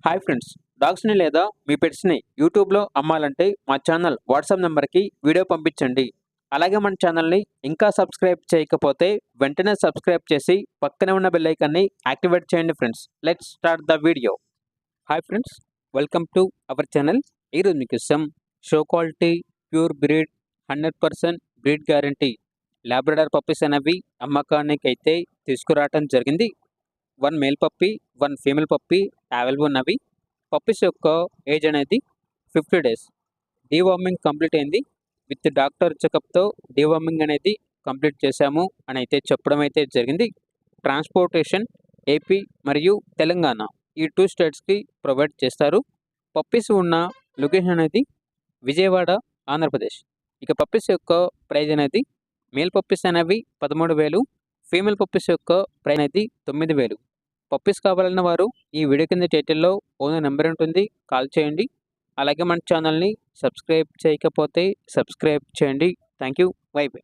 Hi friends, డాగ్స్ని లేదా మీ పెట్స్ని యూట్యూబ్లో అమ్మాలంటే మా ఛానల్ వాట్సాప్ నెంబర్కి వీడియో పంపించండి. అలాగే మన ఛానల్ని ఇంకా సబ్స్క్రైబ్ చేయకపోతే వెంటనే సబ్స్క్రైబ్ చేసి పక్కనే ఉన్న బెల్ ఐకాన్ని యాక్టివేట్ చేయండి friends. Let's start the video. Hi friends, welcome to our channel. ఈరోజు మీకు show quality pure breed 100% breed guarantee Labrador puppies అనేవి అమ్మకానికి అయితే తీసుకురావటం జరిగింది. 1 male puppy 1 female puppy available ఉన్నవి. పప్పీస్ యొక్క ఏజ్ అనేది 50 డేస్. డీవార్మింగ్ కంప్లీట్ అయింది. విత్ డాక్టర్ చెకప్తో డీవార్మింగ్ అనేది కంప్లీట్ చేశాము అని అయితే చెప్పడం అయితే జరిగింది. ట్రాన్స్పోర్టేషన్ ఏపీ మరియు తెలంగాణ ఈ 2 స్టేట్స్కి ప్రొవైడ్ చేస్తారు. పప్పీస్ ఉన్న లొకేషన్ అనేది విజయవాడ, ఆంధ్రప్రదేశ్. ఇక పప్పీస్ యొక్క ప్రైజ్ అనేది మేల్ పప్పీస్ అనేవి 13,000, ఫీమేల్ పప్పీస్ యొక్క ప్రైజ్ అనేది 9,000. పప్పీస్ కావాలన్న వారు ఈ వీడియో కింద టైటిల్లో ఓనర్ నెంబర్ ఉంటుంది, కాల్ చేయండి. అలాగే మన ఛానల్ని సబ్స్క్రైబ్ చేయకపోతే సబ్స్క్రైబ్ చేయండి. Thank you. By by.